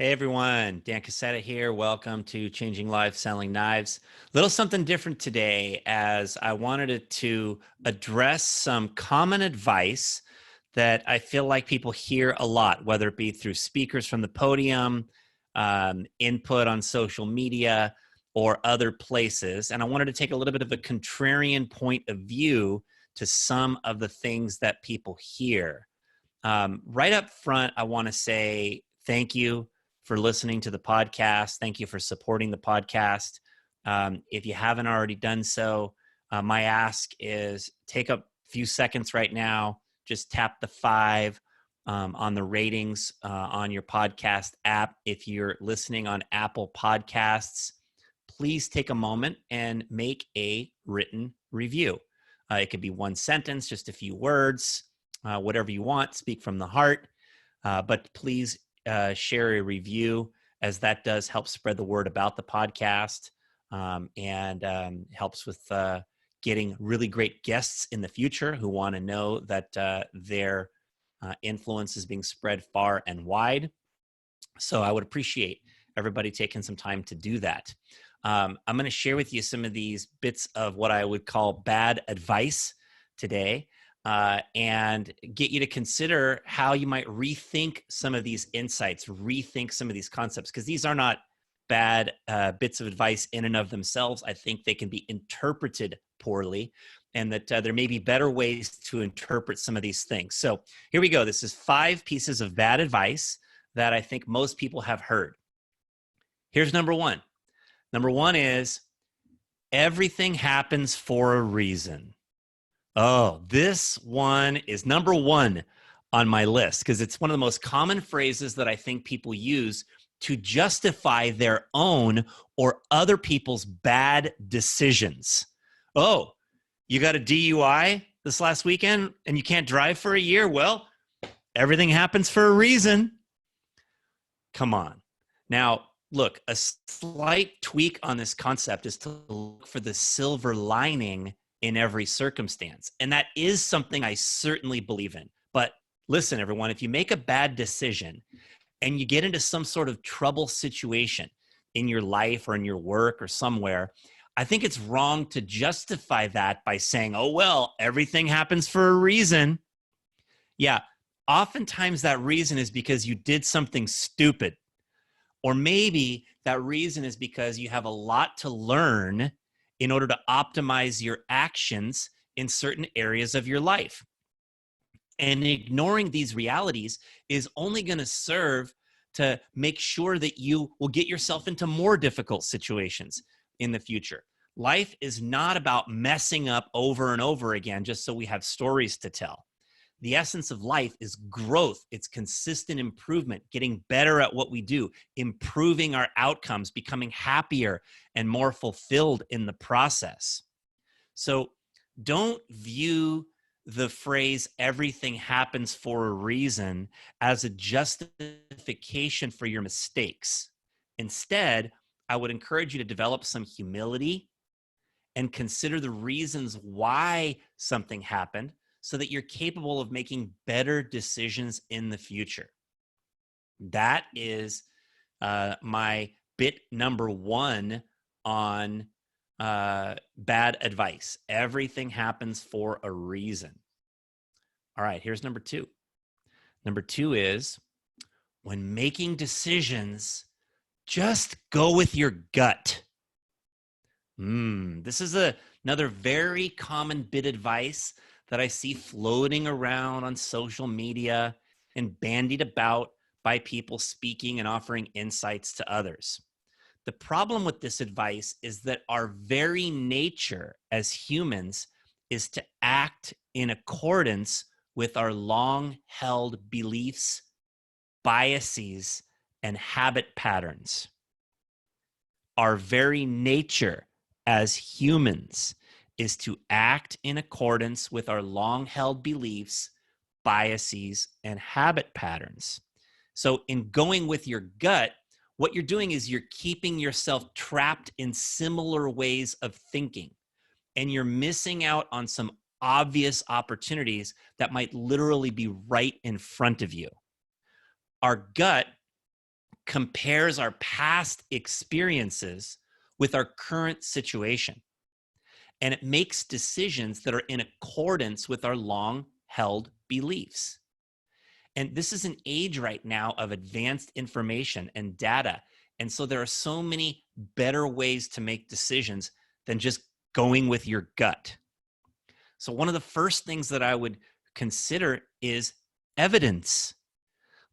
Hey everyone, Dan Casetta here. Welcome to Changing Lives Selling Knives. Little something different today as I wanted to address some common advice that I feel like people hear a lot, whether it be through speakers from the podium, input on social media, or other places. And I wanted to take a little bit of a contrarian point of view to some of the things that people hear. Right up front, I want to say thank you for listening to the podcast. Thank you for supporting the podcast. If you haven't already done so, my ask is take a few seconds right now, just tap the 5 on the ratings on your podcast app. If you're listening on Apple Podcasts, please take a moment and make a written review. It could be one sentence, just a few words, whatever you want, speak from the heart. But please share a review, as that does help spread the word about the podcast and helps with getting really great guests in the future who want to know that their influence is being spread far and wide. So I would appreciate everybody taking some time to do that. I'm going to share with you some of these bits of what I would call bad advice today. And get you to consider how you might rethink some of these insights, rethink some of these concepts, because these are not bad bits of advice in and of themselves. I think they can be interpreted poorly, and that there may be better ways to interpret some of these things. So here we go. This is 5 pieces of bad advice that I think most people have heard. Here's number 1. Number 1 is everything happens for a reason. Oh, this one is number 1 on my list because it's one of the most common phrases that I think people use to justify their own or other people's bad decisions. Oh, you got a DUI this last weekend and you can't drive for a year? Well, everything happens for a reason. Come on. Now, look, a slight tweak on this concept is to look for the silver lining in every circumstance. And that is something I certainly believe in. But listen, everyone, if you make a bad decision and you get into some sort of trouble situation in your life or in your work or somewhere, I think it's wrong to justify that by saying, oh, well, everything happens for a reason. Yeah, oftentimes that reason is because you did something stupid. Or maybe that reason is because you have a lot to learn in order to optimize your actions in certain areas of your life. And ignoring these realities is only going to serve to make sure that you will get yourself into more difficult situations in the future. Life is not about messing up over and over again just so we have stories to tell. The essence of life is growth. It's consistent improvement, getting better at what we do, improving our outcomes, becoming happier and more fulfilled in the process. So don't view the phrase everything happens for a reason as a justification for your mistakes. Instead, I would encourage you to develop some humility and consider the reasons why something happened, so that you're capable of making better decisions in the future. That is my bit number 1 on bad advice. Everything happens for a reason. All right, here's number 2. Number 2 is when making decisions, just go with your gut. This is another very common bit of advice that I see floating around on social media and bandied about by people speaking and offering insights to others. The problem with this advice is that our very nature as humans is to act in accordance with our long-held beliefs, biases, and habit patterns. Our very nature as humans is to act in accordance with our long-held beliefs, biases, and habit patterns. So in going with your gut, what you're doing is you're keeping yourself trapped in similar ways of thinking, and you're missing out on some obvious opportunities that might literally be right in front of you. Our gut compares our past experiences with our current situation. And it makes decisions that are in accordance with our long-held beliefs. And this is an age right now of advanced information and data. And so there are so many better ways to make decisions than just going with your gut. So one of the first things that I would consider is evidence.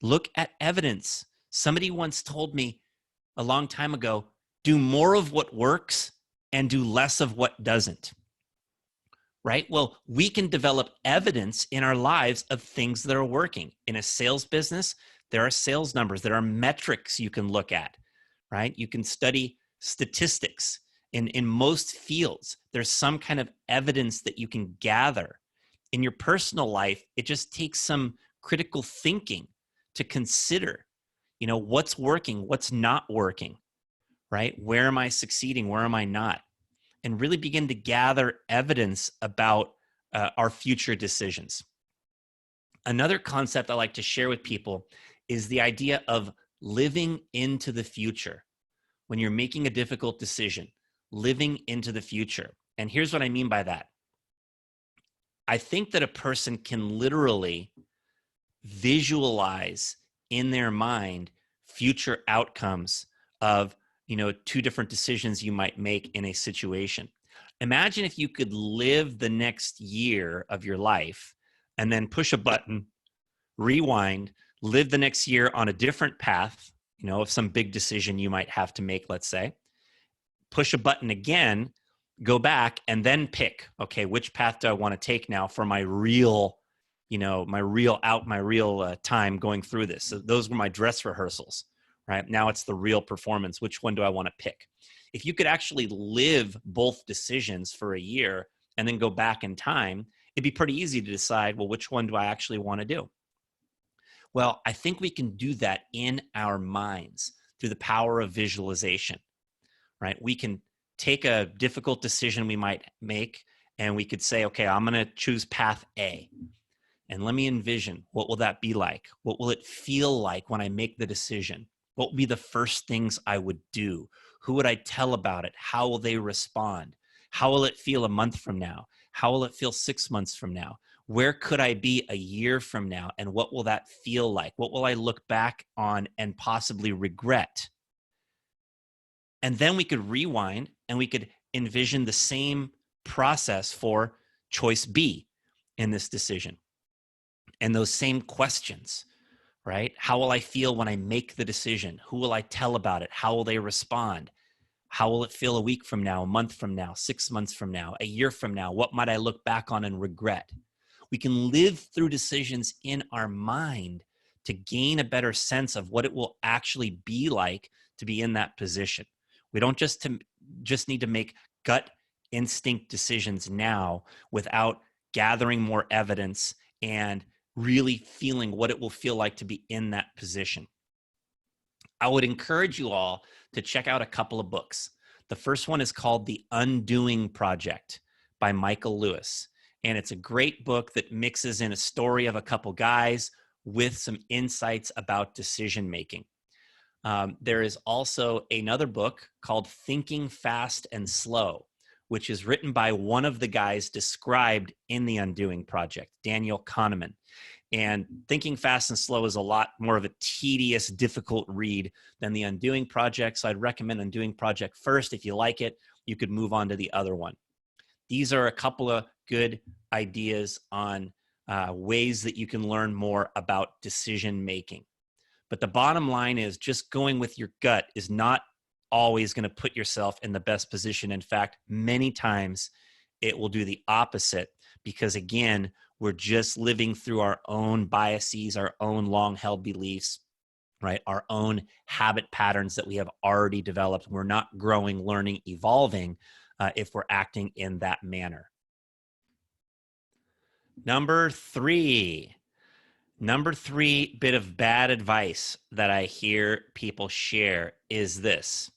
Look at evidence. Somebody once told me a long time ago, do more of what works and do less of what doesn't. Right? Well, we can develop evidence in our lives of things that are working. In a sales business, there are sales numbers, there are metrics you can look at, right? You can study statistics. In most fields, there's some kind of evidence that you can gather. In your personal life, it just takes some critical thinking to consider, what's working, what's not working, right? Where am I succeeding? Where am I not? And really begin to gather evidence about our future decisions. Another concept I like to share with people is the idea of living into the future. When you're making a difficult decision, living into the future. And here's what I mean by that. I think that a person can literally visualize in their mind future outcomes of two different decisions you might make in a situation. Imagine if you could live the next year of your life and then push a button, rewind, live the next year on a different path, of some big decision you might have to make, let's say, push a button again, go back and then pick, okay, which path do I want to take now for my real time going through this. So those were my dress rehearsals. Right? Now it's the real performance. Which one do I want to pick? If you could actually live both decisions for a year and then go back in time, it'd be pretty easy to decide, well, which one do I actually want to do? Well, I think we can do that in our minds through the power of visualization, right? We can take a difficult decision we might make and we could say, okay, I'm going to choose path A. And let me envision, what will that be like? What will it feel like when I make the decision? What would be the first things I would do? Who would I tell about it? How will they respond? How will it feel a month from now? How will it feel 6 months from now? Where could I be a year from now? And what will that feel like? What will I look back on and possibly regret? And then we could rewind and we could envision the same process for choice B in this decision. And those same questions. Right? How will I feel when I make the decision? Who will I tell about it? How will they respond? How will it feel a week from now, a month from now, 6 months from now, a year from now? What might I look back on and regret? We can live through decisions in our mind to gain a better sense of what it will actually be like to be in that position. We don't just need to make gut instinct decisions now without gathering more evidence and really feeling what it will feel like to be in that position. I would encourage you all to check out a couple of books. The first one is called The Undoing Project by Michael Lewis. And it's a great book that mixes in a story of a couple guys with some insights about decision making. There is also another book called Thinking Fast and Slow, which is written by one of the guys described in The Undoing Project, Daniel Kahneman. And Thinking Fast and Slow is a lot more of a tedious, difficult read than The Undoing Project. So I'd recommend Undoing Project first. If you like it, you could move on to the other one. These are a couple of good ideas on ways that you can learn more about decision making. But the bottom line is just going with your gut is not always going to put yourself in the best position. In fact, many times it will do the opposite because, again, we're just living through our own biases, our own long-held beliefs, right? Our own habit patterns that we have already developed. We're not growing, learning, evolving if we're acting in that manner. Number three bit of bad advice that I hear people share is this: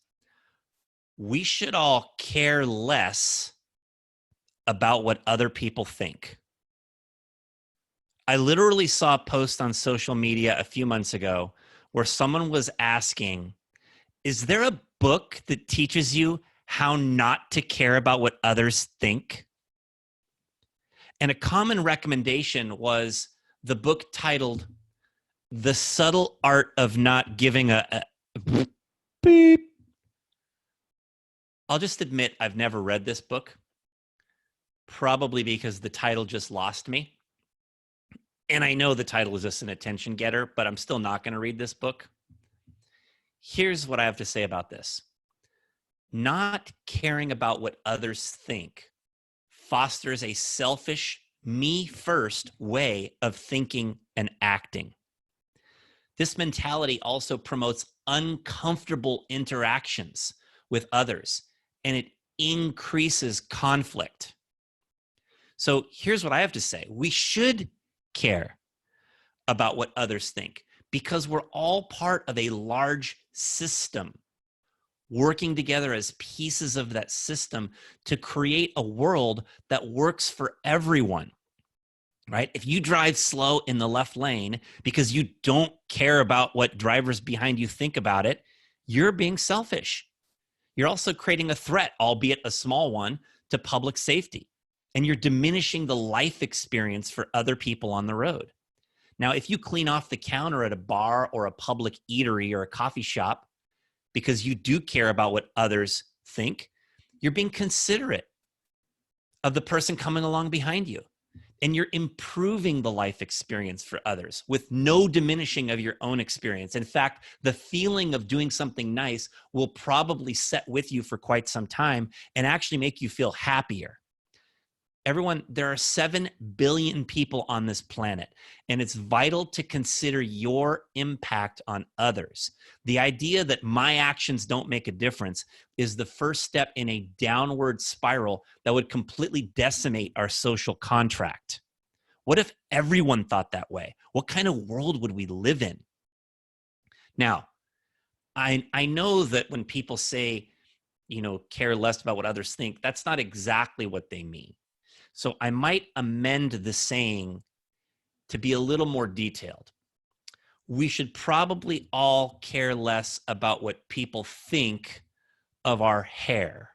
we should all care less about what other people think. I literally saw a post on social media a few months ago where someone was asking, is there a book that teaches you how not to care about what others think? And a common recommendation was the book titled The Subtle Art of Not Giving a Beep. I'll just admit I've never read this book, probably because the title just lost me. And I know the title is just an attention getter, but I'm still not going to read this book. Here's what I have to say about this. Not caring about what others think fosters a selfish, me first way of thinking and acting. This mentality also promotes uncomfortable interactions with others, and it increases conflict. So here's what I have to say. We should care about what others think because we're all part of a large system working together as pieces of that system to create a world that works for everyone, right? If you drive slow in the left lane because you don't care about what drivers behind you think about it, you're being selfish. You're also creating a threat, albeit a small one, to public safety. And you're diminishing the life experience for other people on the road. Now, if you clean off the counter at a bar or a public eatery or a coffee shop because you do care about what others think, you're being considerate of the person coming along behind you. And you're improving the life experience for others with no diminishing of your own experience. In fact, the feeling of doing something nice will probably set with you for quite some time and actually make you feel happier. Everyone, there are 7 billion people on this planet, and it's vital to consider your impact on others. The idea that my actions don't make a difference is the first step in a downward spiral that would completely decimate our social contract. What if everyone thought that way? What kind of world would we live in? Now, I know that when people say, care less about what others think, that's not exactly what they mean. So I might amend the saying to be a little more detailed. We should probably all care less about what people think of our hair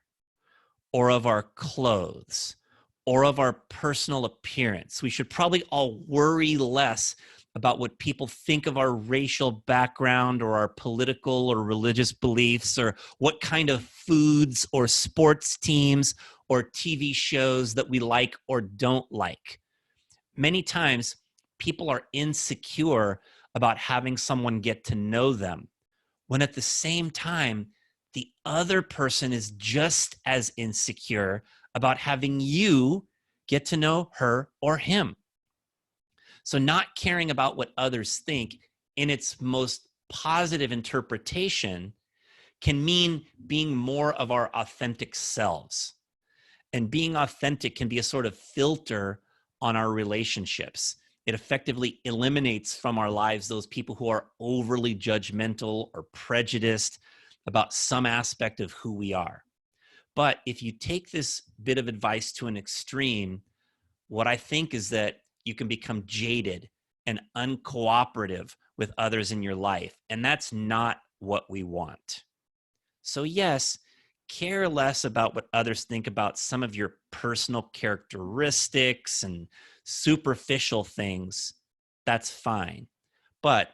or of our clothes or of our personal appearance. We should probably all worry less about what people think of our racial background or our political or religious beliefs or what kind of foods or sports teams or TV shows that we like or don't like. Many times, people are insecure about having someone get to know them, when at the same time, the other person is just as insecure about having you get to know her or him. So not caring about what others think in its most positive interpretation can mean being more of our authentic selves. And being authentic can be a sort of filter on our relationships. It effectively eliminates from our lives those people who are overly judgmental or prejudiced about some aspect of who we are. But if you take this bit of advice to an extreme, what I think is that you can become jaded and uncooperative with others in your life. And that's not what we want. So yes, care less about what others think about some of your personal characteristics and superficial things. That's fine. But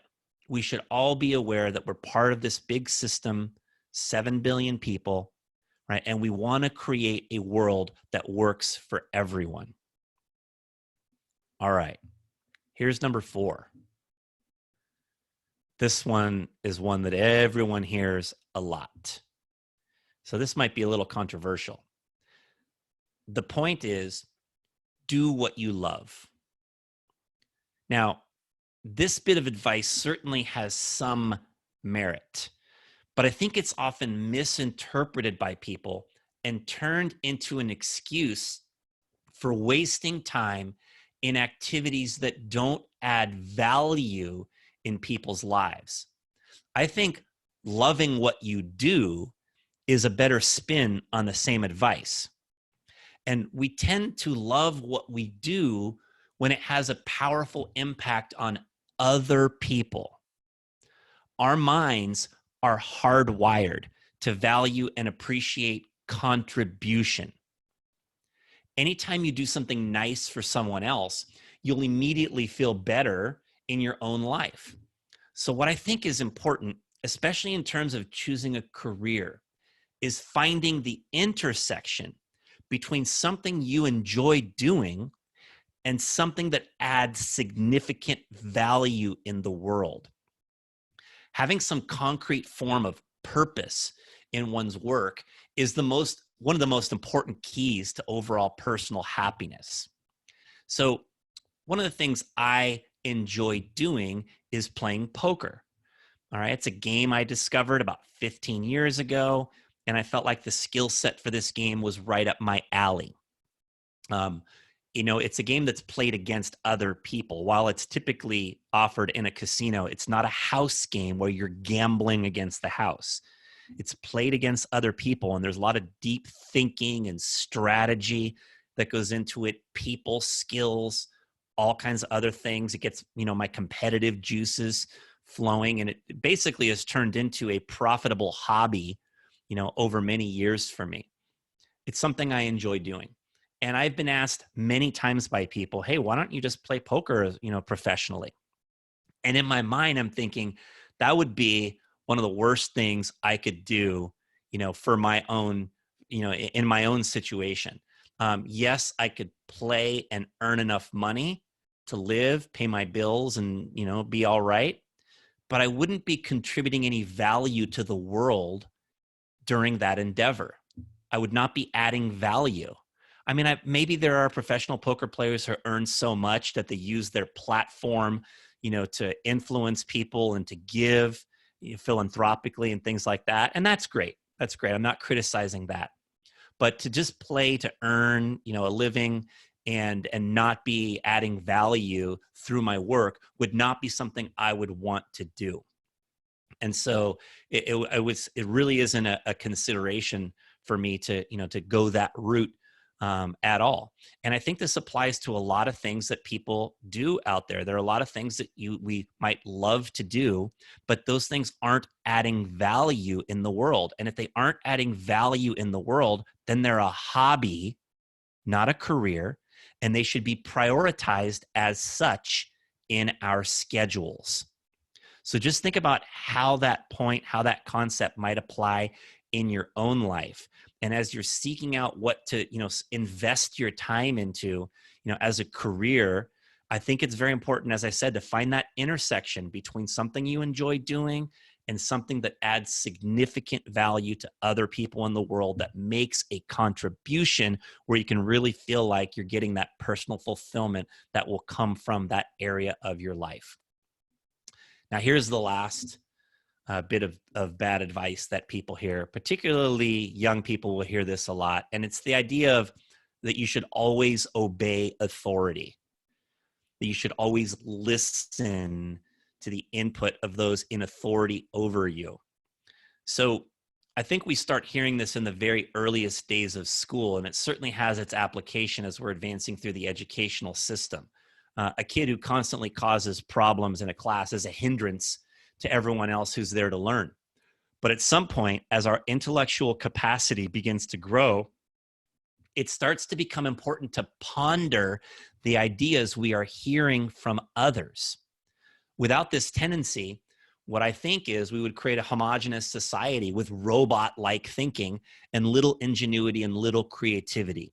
we should all be aware that we're part of this big system, 7 billion people, right? And we want to create a world that works for everyone. All right, here's number 4. This one is one that everyone hears a lot. So this might be a little controversial. The point is, do what you love. Now, this bit of advice certainly has some merit, but I think it's often misinterpreted by people and turned into an excuse for wasting time in activities that don't add value in people's lives. I think loving what you do is a better spin on the same advice. And we tend to love what we do when it has a powerful impact on other people. our minds are hardwired to value and appreciate contribution. Anytime you do something nice for someone else, you'll immediately feel better in your own life. So what I think is important, especially in terms of choosing a career, is finding the intersection between something you enjoy doing and something that adds significant value in the world. Having some concrete form of purpose in one's work is one of the most important keys to overall personal happiness. So one of the things I enjoy doing is playing poker. All right. It's a game I discovered about 15 years ago, and I felt like the skill set for this game was right up my alley. It's a game that's played against other people. While it's typically offered in a casino, it's not a house game where you're gambling against the house. It's played against other people, and there's a lot of deep thinking and strategy that goes into it, people skills, all kinds of other things. It gets, my competitive juices flowing, and it basically has turned into a profitable hobby, over many years for me. It's something I enjoy doing. And I've been asked many times by people, hey, why don't you just play poker, professionally? And in my mind, I'm thinking that would be one of the worst things I could do, for my own, in my own situation. Yes, I could play and earn enough money to live, pay my bills, and, be all right. But I wouldn't be contributing any value to the world during that endeavor. I would not be adding value. I mean, maybe there are professional poker players who earn so much that they use their platform, to influence people and to give, philanthropically and things like that. And that's great. That's great. I'm not criticizing that. But to just play to earn, a living and not be adding value through my work would not be something I would want to do. And so it really isn't a consideration for me to go that route at all. And I think this applies to a lot of things that people do out there. There are a lot of things that we might love to do, but those things aren't adding value in the world. And if they aren't adding value in the world, then they're a hobby, not a career, and they should be prioritized as such in our schedules. So just think about how that concept might apply in your own life. And as you're seeking out what to, invest your time into, as a career, I think it's very important, as I said, to find that intersection between something you enjoy doing and something that adds significant value to other people in the world, that makes a contribution where you can really feel like you're getting that personal fulfillment that will come from that area of your life. Now, here's the last bit of bad advice that people hear, particularly young people will hear this a lot. And it's the idea of that you should always obey authority, that you should always listen to the input of those in authority over you. So I think we start hearing this in the very earliest days of school, and it certainly has its application as we're advancing through the educational system. A kid who constantly causes problems in a class is a hindrance to everyone else who's there to learn. But at some point, as our intellectual capacity begins to grow, it starts to become important to ponder the ideas we are hearing from others. Without this tendency, what I think is we would create a homogenous society with robot-like thinking and little ingenuity and little creativity.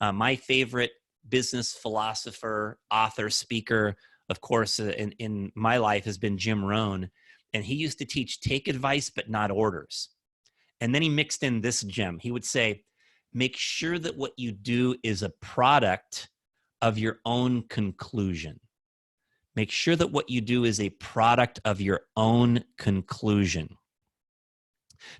My favorite business philosopher, author, speaker, of course, in my life has been Jim Rohn. And he used to teach, take advice, but not orders. And then he mixed in this gem. He would say, make sure that what you do is a product of your own conclusion. Make sure that what you do is a product of your own conclusion.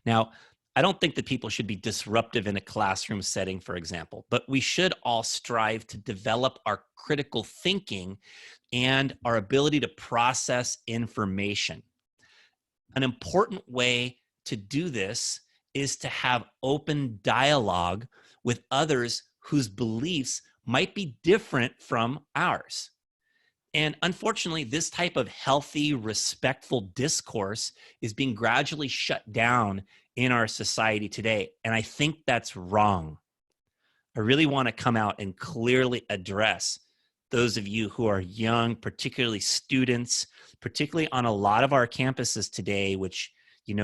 Now, I don't think that people should be disruptive in a classroom setting, for example, but we should all strive to develop our critical thinking and our ability to process information. An important way to do this is to have open dialogue with others whose beliefs might be different from ours. And unfortunately, this type of healthy, respectful discourse is being gradually shut down in our society today. And I think that's wrong. I really want to come out and clearly address those of you who are young, particularly students, particularly on a lot of our campuses today, which,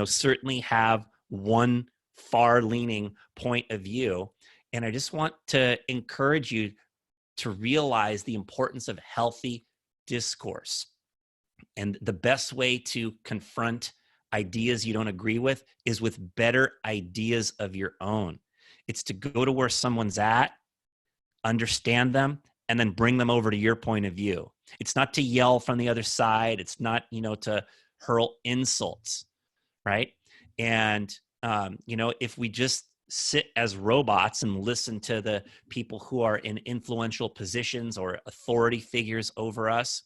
certainly have one far leaning point of view. And I just want to encourage you to realize the importance of healthy discourse. And the best way to confront ideas you don't agree with is with better ideas of your own. It's to go to where someone's at, understand them, and then bring them over to your point of view. It's not to yell from the other side. It's not, to hurl insults, right? And, if we just sit as robots and listen to the people who are in influential positions or authority figures over us,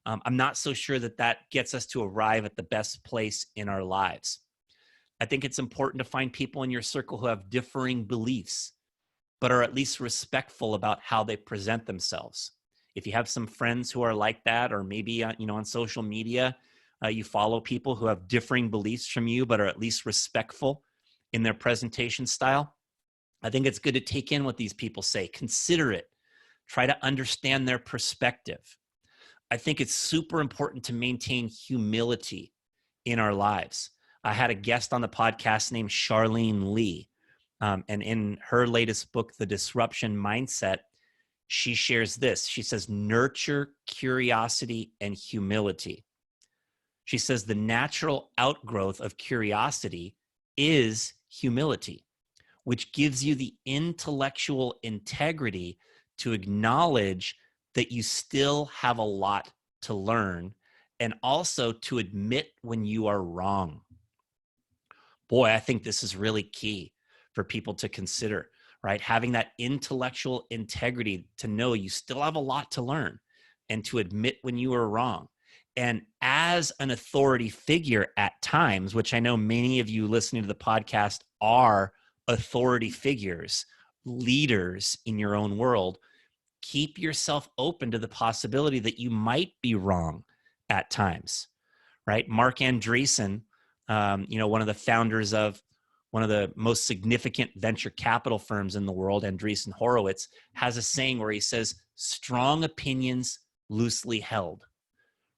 I'm not so sure that that gets us to arrive at the best place in our lives. I think it's important to find people in your circle who have differing beliefs, but are at least respectful about how they present themselves. If you have some friends who are like that, or maybe, on social media, you follow people who have differing beliefs from you, but are at least respectful in their presentation style, I think it's good to take in what these people say, consider it, try to understand their perspective. I think it's super important to maintain humility in our lives. I had a guest on the podcast named Charlene Lee. And in her latest book, The Disruption Mindset, she shares this. She says, nurture curiosity and humility. She says the natural outgrowth of curiosity is humility, which gives you the intellectual integrity to acknowledge that you still have a lot to learn, and also to admit when you are wrong. Boy, I think this is really key for people to consider, right? Having that intellectual integrity to know you still have a lot to learn and to admit when you are wrong. And as an authority figure at times, which I know many of you listening to the podcast are authority figures, leaders in your own world, keep yourself open to the possibility that you might be wrong at times, right? Mark Andreessen, one of the founders of one of the most significant venture capital firms in the world, Andreessen Horowitz, has a saying where he says, strong opinions loosely held,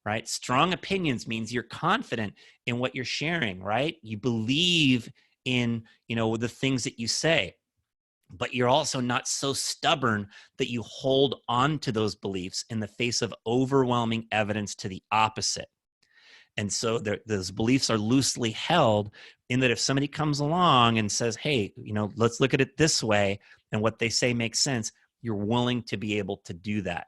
right? Strong opinions means you're confident in what you're sharing, right? You believe in, the things that you say, but you're also not so stubborn that you hold on to those beliefs in the face of overwhelming evidence to the opposite. And so those beliefs are loosely held in that if somebody comes along and says, hey, let's look at it this way, and what they say makes sense, you're willing to be able to do that.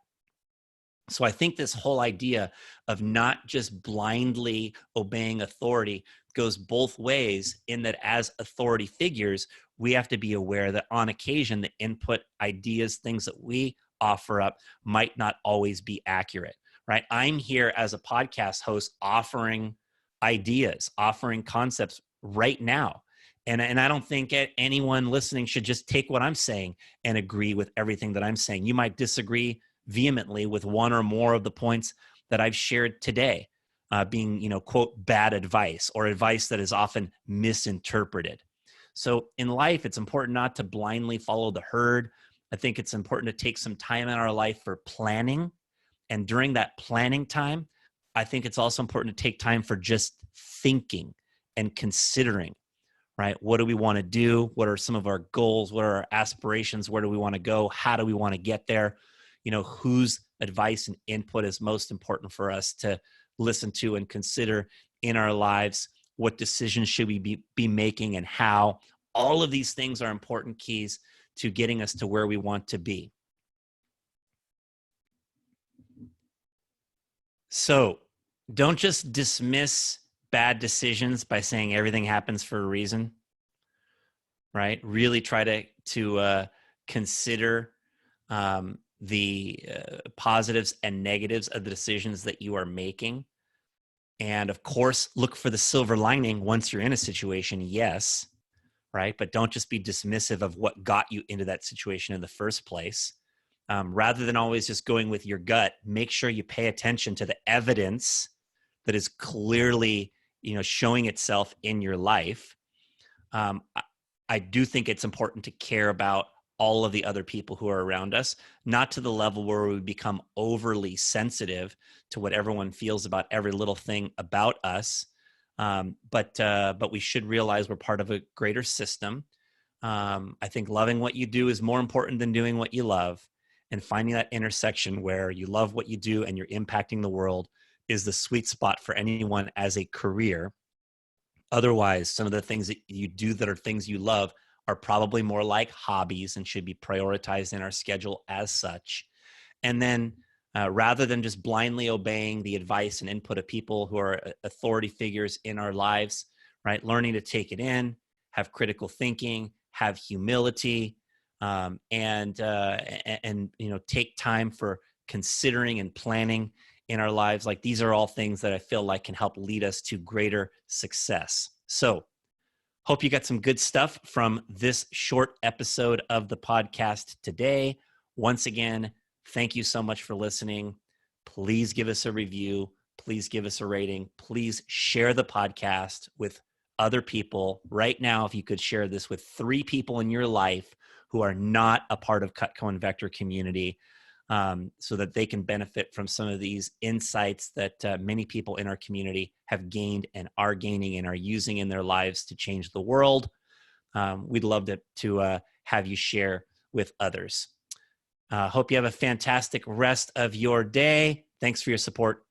So I think this whole idea of not just blindly obeying authority goes both ways, in that as authority figures, we have to be aware that on occasion, the input, ideas, things that we offer up might not always be accurate, right? I'm here as a podcast host offering ideas, offering concepts right now. And I don't think anyone listening should just take what I'm saying and agree with everything that I'm saying. You might disagree vehemently with one or more of the points that I've shared today, being, quote, bad advice or advice that is often misinterpreted. So in life, it's important not to blindly follow the herd. I think it's important to take some time in our life for planning. And during that planning time, I think it's also important to take time for just thinking and considering, right? What do we want to do? What are some of our goals? What are our aspirations? Where do we want to go? How do we want to get there? Whose advice and input is most important for us to listen to and consider in our lives? What decisions should we be making, and how? All of these things are important keys to getting us to where we want to be. So don't just dismiss bad decisions by saying everything happens for a reason, right? Really try to consider the positives and negatives of the decisions that you are making. And of course, look for the silver lining once you're in a situation, yes, right? But don't just be dismissive of what got you into that situation in the first place. Rather than always just going with your gut, make sure you pay attention to the evidence that is clearly, showing itself in your life. I do think it's important to care about all of the other people who are around us, not to the level where we become overly sensitive to what everyone feels about every little thing about us. But we should realize we're part of a greater system. I think loving what you do is more important than doing what you love, and finding that intersection where you love what you do and you're impacting the world is the sweet spot for anyone as a career. Otherwise, some of the things that you do that are things you love are probably more like hobbies and should be prioritized in our schedule as such. And then rather than just blindly obeying the advice and input of people who are authority figures in our lives, right? Learning to take it in, have critical thinking, have humility, and take time for considering and planning in our lives. Like, these are all things that I feel like can help lead us to greater success. So hope you got some good stuff from this short episode of the podcast today. Once again, thank you so much for listening. Please give us a review. Please give us a rating. Please share the podcast with other people. Right now, if you could share this with 3 people in your life who are not a part of Cutco and Vector community, so that they can benefit from some of these insights that many people in our community have gained and are gaining and are using in their lives to change the world. We'd love to have you share with others. Hope you have a fantastic rest of your day. Thanks for your support.